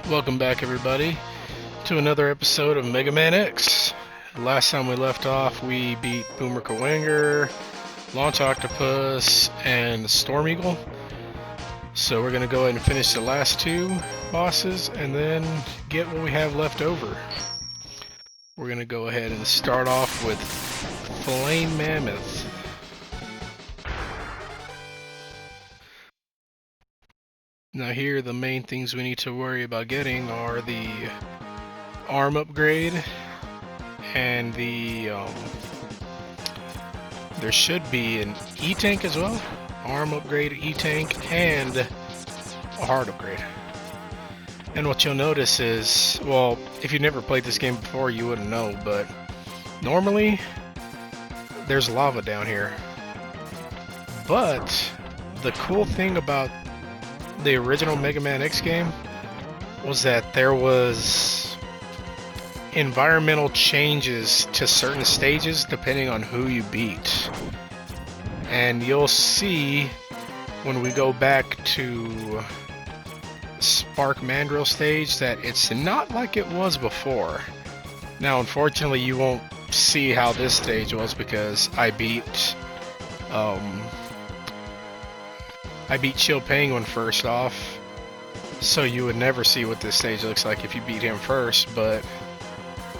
Welcome back, everybody, to another episode of Mega Man X. Last time we left off, we beat Boomer Kawanger, Launch Octopus, and Storm Eagle. So we're going to go ahead and finish the last two bosses and then get what we have left over. We're going to go ahead and start off with Flame Mammoth. Now here, the main things we need to worry about getting are the arm upgrade and there should be an E-Tank as well. Arm upgrade, E-Tank, and a heart upgrade. And what you'll notice is, well, if you've never played this game before, you wouldn't know, but normally there's lava down here. But the cool thing about the original Mega Man X game was that there was environmental changes to certain stages depending on who you beat. And you'll see when we go back to Spark Mandrill stage that it's not like it was before. Now, unfortunately, you won't see how this stage was because I beat Chill Penguin first off, so you would never see what this stage looks like if you beat him first. But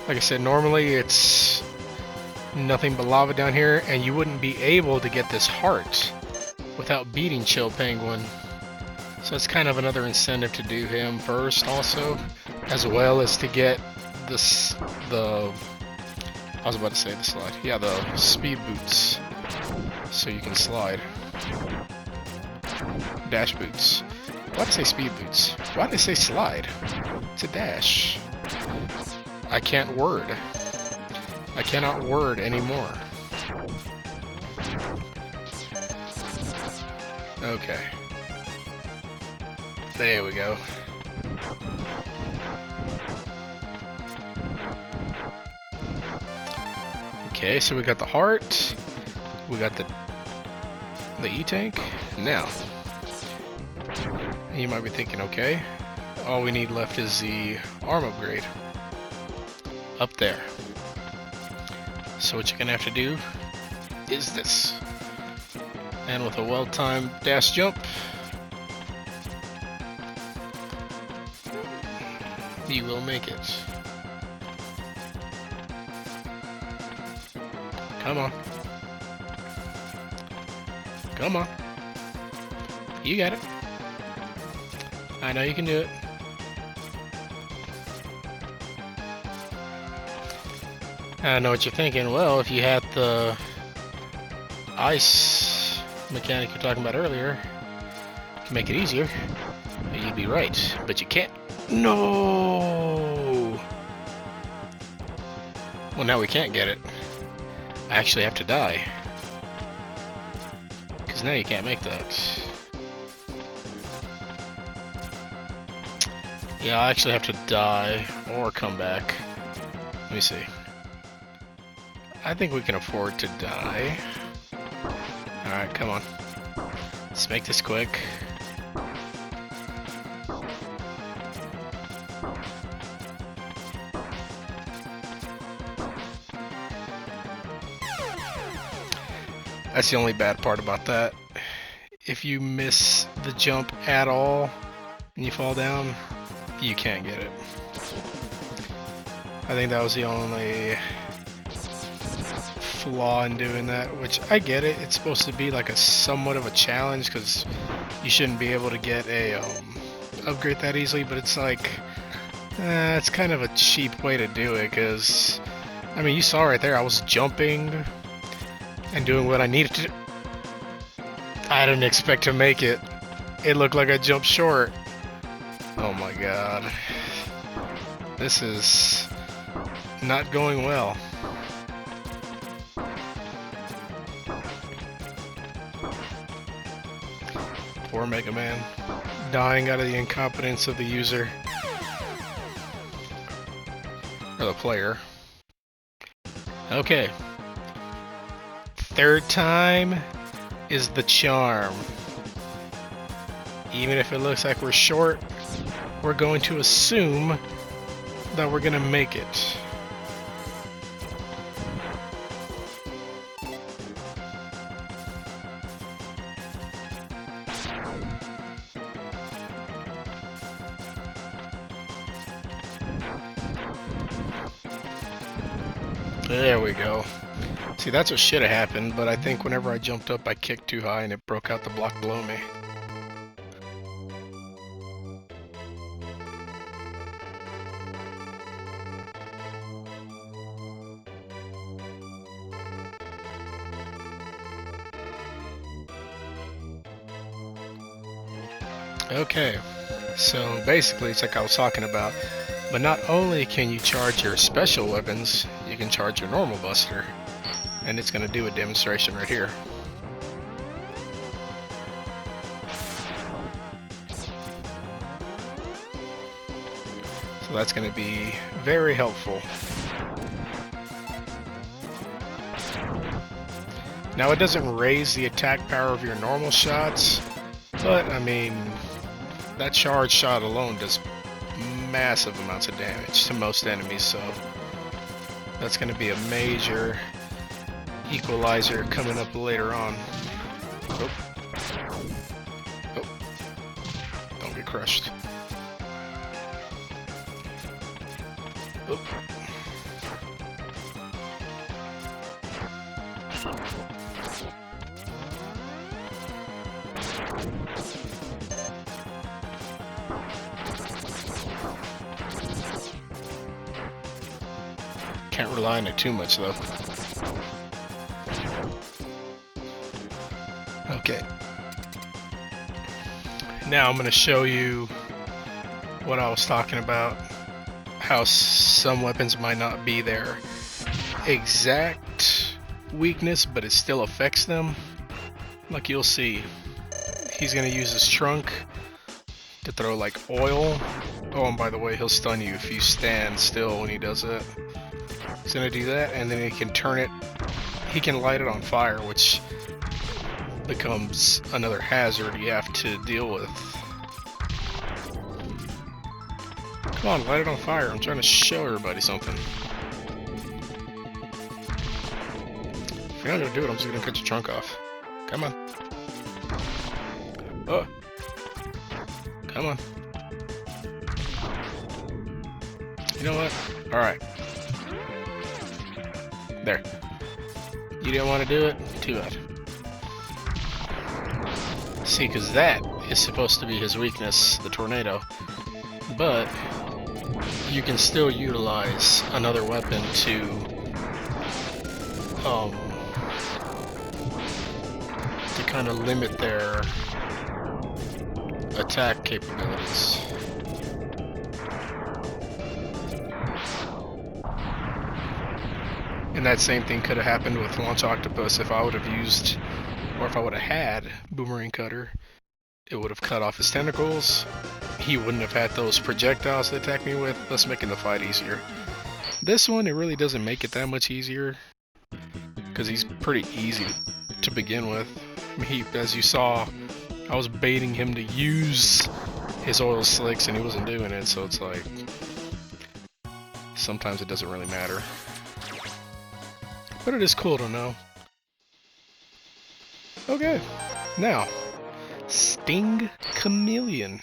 like I said, normally it's nothing but lava down here, and you wouldn't be able to get this heart without beating Chill Penguin. So it's kind of another incentive to do him first also, as well as to get this, I was about to say the slide. Yeah, the speed boots, so you can slide. Dash boots. Why did I say speed boots? Why did I say slide? It's a dash. I can't word. I cannot word anymore. Okay. There we go. Okay, so we got the heart. We got the E-Tank. Now, you might be thinking, okay, all we need left is the arm upgrade. Up there. So what you're gonna have to do is this. And with a well-timed dash jump, you will make it. Come on. Come on. You got it. I know you can do it. I know what you're thinking. Well, if you had the ice mechanic you're talking about earlier to make it easier, you'd be right. But you can't. No! Well, now we can't get it. I actually have to die. Because now you can't make that. Yeah, I actually have to die or come back. Let me see. I think we can afford to die. Alright, come on. Let's make this quick. That's the only bad part about that. If you miss the jump at all and you fall down, you can't get it. I think that was the only flaw in doing that, which I get it. It's supposed to be like a somewhat of a challenge because you shouldn't be able to get a upgrade that easily, but it's like it's kind of a cheap way to do it because I mean, you saw right there I was jumping and doing what I needed to do. I didn't expect to make it. It looked like I jumped short. Oh my god. This is not going well. Poor Mega Man. Dying out of the incompetence of the user. Or the player. Okay. Third time is the charm. Even if it looks like we're short, we're going to assume that we're gonna make it. There we go. See, that's what should have happened, but I think whenever I jumped up, I kicked too high and it broke out the block below me. Okay, so basically it's like I was talking about, but not only can you charge your special weapons, you can charge your normal buster, and it's going to do a demonstration right here. So that's going to be very helpful. Now it doesn't raise the attack power of your normal shots, but I mean, that charge shot alone does massive amounts of damage to most enemies, so that's going to be a major equalizer coming up later on. Oh. Oh. Don't get crushed. Oh. Can't rely on it too much though. Okay. Now I'm going to show you what I was talking about. How some weapons might not be their exact weakness, but it still affects them. Like you'll see, he's going to use his trunk to throw like oil. Oh, and by the way, he'll stun you if you stand still when he does it. He's gonna do that, and then he can turn it, he can light it on fire, which becomes another hazard you have to deal with. Come on, light it on fire. I'm trying to show everybody something. If you're not gonna do it, I'm just gonna cut your trunk off. Come on. Oh. Come on. You know what? Alright. There. You didn't want to do it? Too bad. See, because that is supposed to be his weakness, the tornado. But you can still utilize another weapon to kind of limit their attack capabilities. And that same thing could have happened with Launch Octopus if I would have used, or if I would have had Boomerang Cutter. It would have cut off his tentacles. He wouldn't have had those projectiles to attack me with, thus making the fight easier. This one, it really doesn't make it that much easier, because he's pretty easy to begin with. As you saw, I was baiting him to use his oil slicks and he wasn't doing it, so it's like, sometimes it doesn't really matter. But it is cool to know. Okay, now, Sting Chameleon.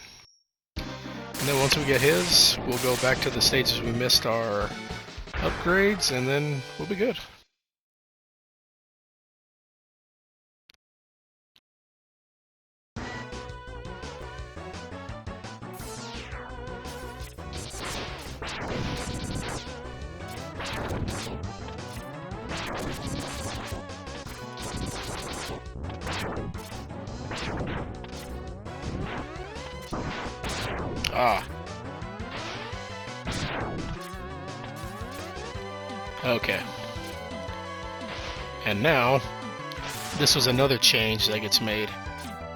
And then once we get his, we'll go back to the stages we missed our upgrades, and then we'll be good. Ah. Okay. And now, this was another change that gets made.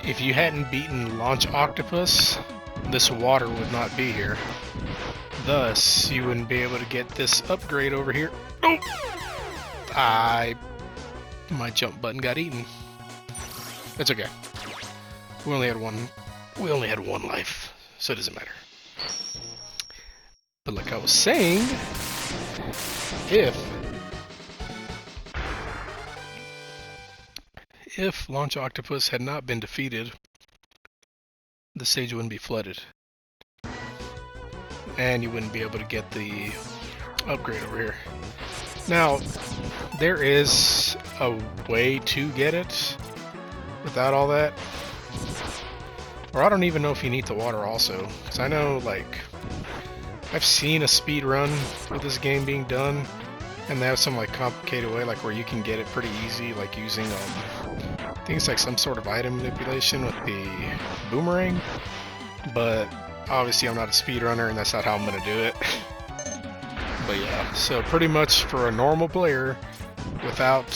If you hadn't beaten Launch Octopus, this water would not be here. Thus, you wouldn't be able to get this upgrade over here. Oh! My jump button got eaten. It's okay. We only had one life, so it doesn't matter. But like I was saying, if Launch Octopus had not been defeated, the stage wouldn't be flooded. And you wouldn't be able to get the upgrade over here. Now, there is a way to get it without all that. Or I don't even know if you need the water also. Because I know, like, I've seen a speed run with this game being done. And they have some, like, complicated way, like, where you can get it pretty easy, like, using, I think it's like some sort of item manipulation with the boomerang. But obviously I'm not a speedrunner and that's not how I'm going to do it. But yeah, so pretty much for a normal player, without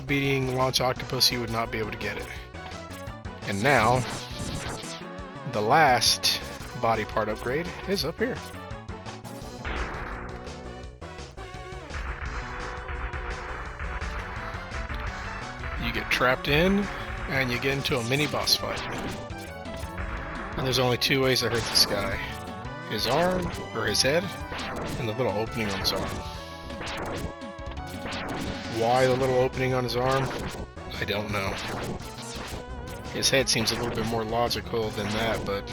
beating Launch Octopus, you would not be able to get it. And now, the last body part upgrade is up here. You get trapped in, and you get into a mini boss fight. And there's only two ways to hurt this guy. His arm, or his head, and the little opening on his arm. Why the little opening on his arm? I don't know. His head seems a little bit more logical than that, but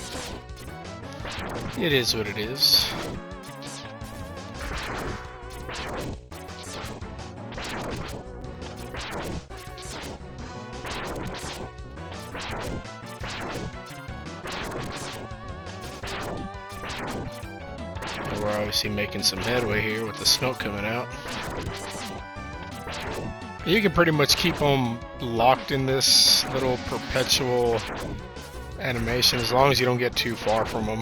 it is what it is. We're obviously making some headway here with the smoke coming out. You can pretty much keep them locked in this little perpetual animation as long as you don't get too far from them.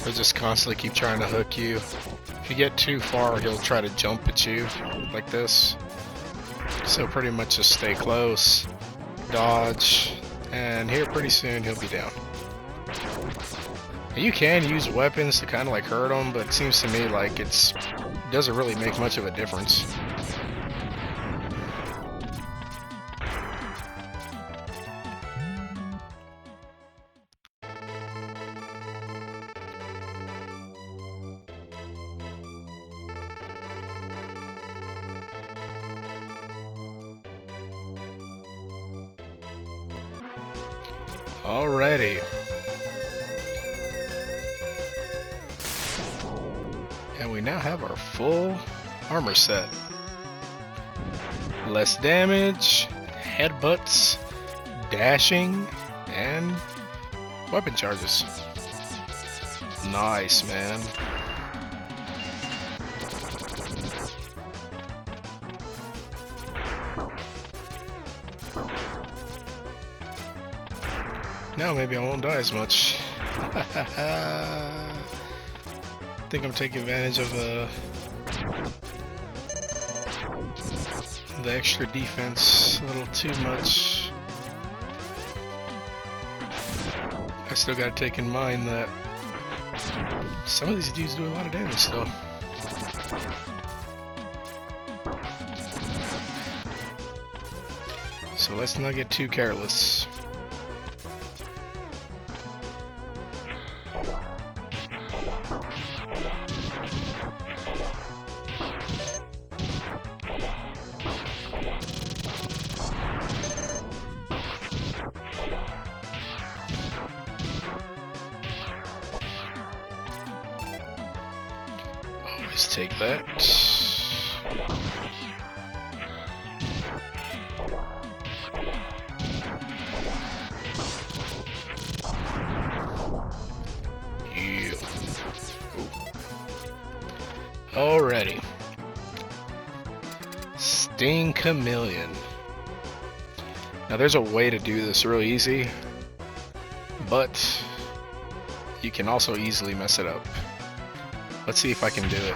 They'll just constantly keep trying to hook you. If you get too far, he'll try to jump at you like this. So pretty much just stay close, dodge, and here pretty soon he'll be down. You can use weapons to kind of like hurt them, but it seems to me like it doesn't really make much of a difference. Alrighty. And we now have our full armor set. Less damage, headbutts, dashing, and weapon charges. Nice, man. Now maybe I won't die as much. I think I'm taking advantage of the extra defense a little too much. I still gotta take in mind that some of these dudes do a lot of damage still. So let's not get too careless. Always take that. Yeah. Alrighty. Sting Chameleon. Now there's a way to do this real easy, but you can also easily mess it up. Let's see if I can do it.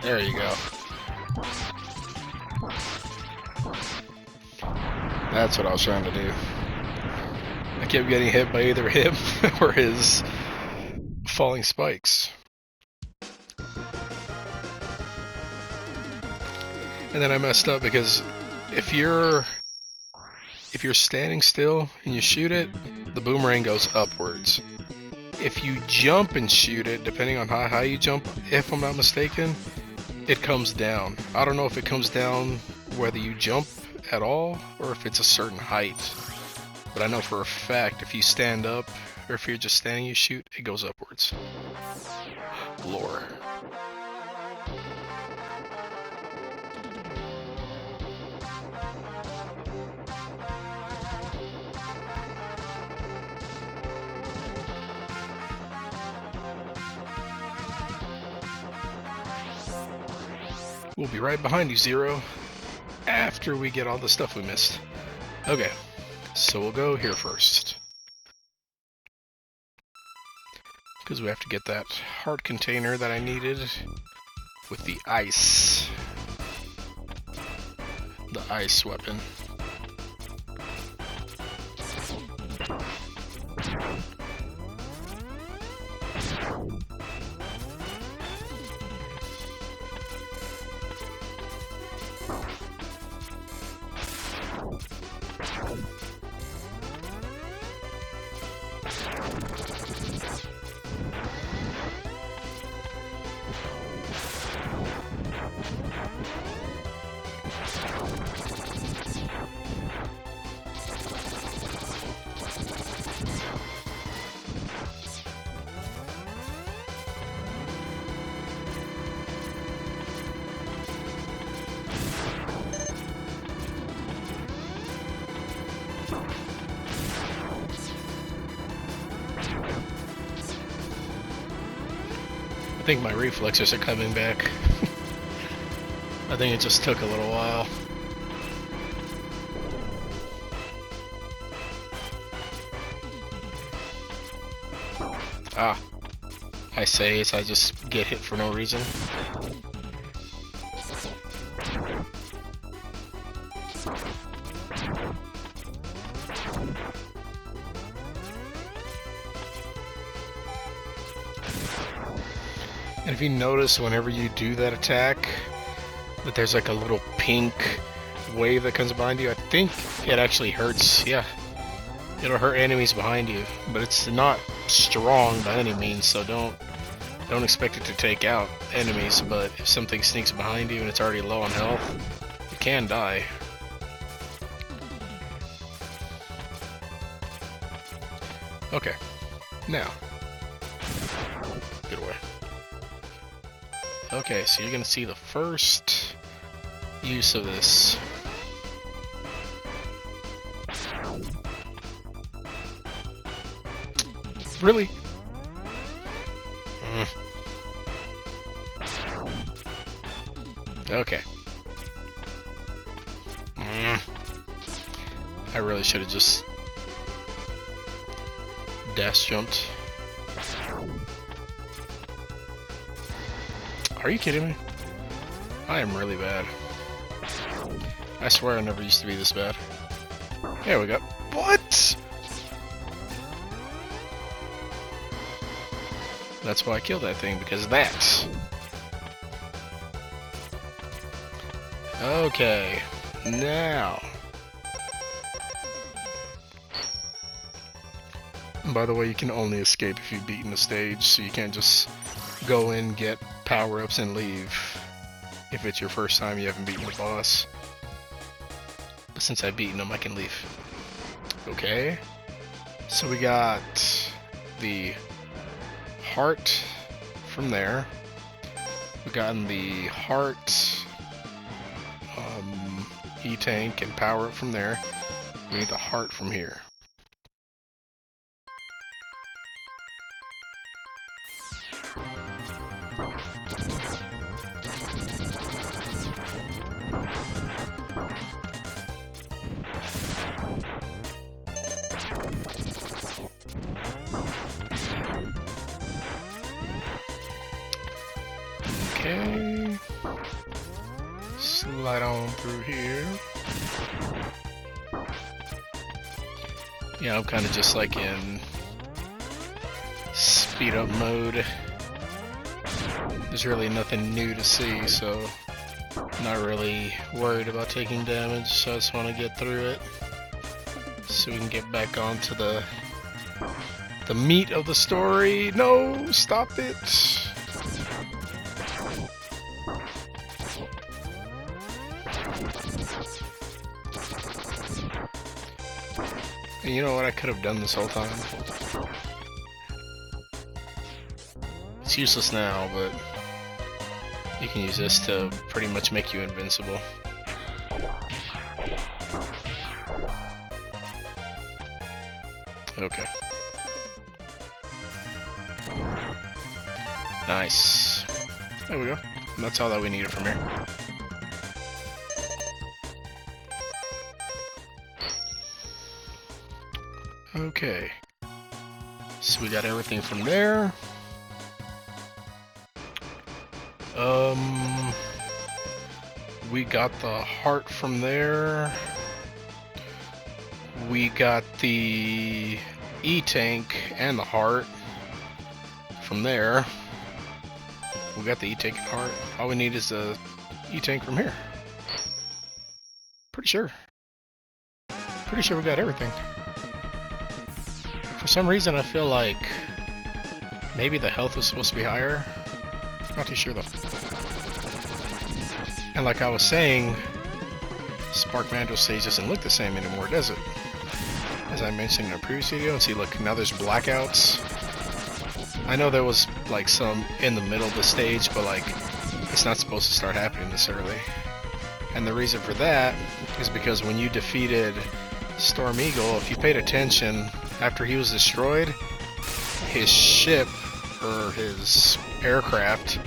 There you go. That's what I was trying to do. I kept getting hit by either him or his falling spikes. And then I messed up because if you're standing still and you shoot it, the boomerang goes upwards. If you jump and shoot it, depending on how high you jump, if I'm not mistaken, it comes down. I don't know if it comes down whether you jump at all or if it's a certain height. But I know for a fact if you stand up or if you're just standing you shoot, it goes upwards. Lore. We'll be right behind you, Zero, after we get all the stuff we missed. Okay, so we'll go here first. Because we have to get that heart container that I needed with the ice. The ice weapon. I think my reflexes are coming back. I think it just took a little while. Ah, I say as I just get hit for no reason. And if you notice, whenever you do that attack, that there's like a little pink wave that comes behind you, I think it actually hurts. Yeah, it'll hurt enemies behind you, but it's not strong by any means, so don't expect it to take out enemies. But if something sneaks behind you and it's already low on health, you can die. Okay, now, good away. Okay, so you're gonna see the first use of this. Really? Okay. I really should have just dash jumped. Are you kidding me? I am really bad. I swear I never used to be this bad. There we go. What? That's why I killed that thing, because of that. Okay, now. And by the way, you can only escape if you've beaten the stage, so you can't just go in, get power-ups, and leave. If it's your first time you haven't beaten the boss. But since I've beaten him, I can leave. Okay. So we got the heart from there. We've gotten the heart E-tank and power up from there. We need the heart from here. Okay. Slide on through here. Yeah, I'm kind of just like in speed up mode. There's really nothing new to see, so not really worried about taking damage, so I just want to get through it so we can get back onto the meat of the story. No, stop it. And you know what I could have done this whole time? It's useless now, but you can use this to pretty much make you invincible. Okay. Nice. There we go. And that's all that we needed from here. Okay. So we got everything from there. We got the heart from there. We got the E-Tank and the heart from there. We got the E-Tank and heart. All we need is the E-Tank from here. Pretty sure we got everything. For some reason I feel like maybe the health was supposed to be higher. Not too sure though. And like I was saying, Spark Mandrill stage doesn't look the same anymore, does it? As I mentioned in a previous video, and see, look, now there's blackouts. I know there was like some in the middle of the stage, but like it's not supposed to start happening this early. And the reason for that is because when you defeated Storm Eagle, if you paid attention, after he was destroyed, his ship, or his aircraft,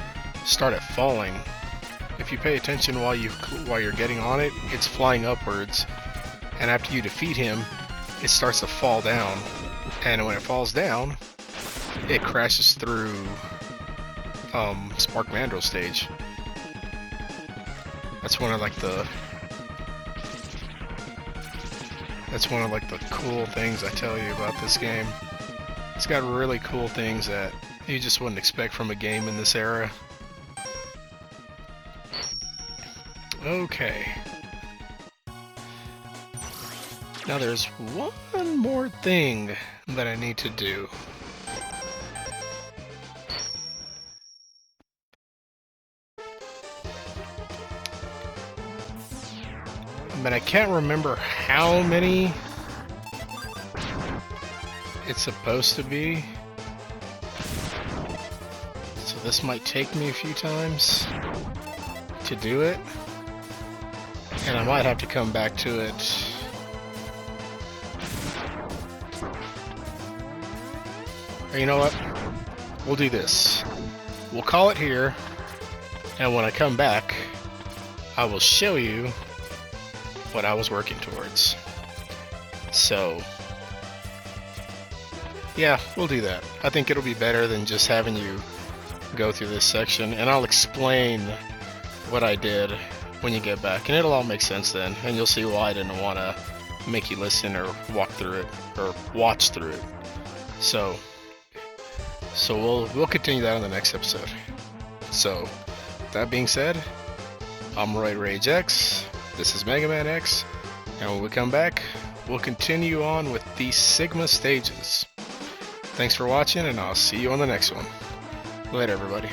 started falling. If you pay attention while you're getting on it, it's flying upwards, and after you defeat him, it starts to fall down. And when it falls down, it crashes through Spark Mandrill stage. That's one of like the cool things I tell you about this game. It's got really cool things that you just wouldn't expect from a game in this era. Okay. Now there's one more thing that I need to do. But I can't remember how many it's supposed to be. So this might take me a few times to do it. And I might have to come back to it. Or you know what? We'll do this. We'll call it here. And when I come back, I will show you what I was working towards. So, yeah, we'll do that. I think it'll be better than just having you go through this section. And I'll explain what I did when you get back, and it'll all make sense then, and you'll see why I didn't want to make you listen or walk through it or watch through it. So we'll continue that in the next episode. So that being said, I'm Roid Rage X, this is Mega Man X, and when we come back, we'll continue on with the Sigma stages. Thanks for watching, and I'll see you on the next one. Later, everybody.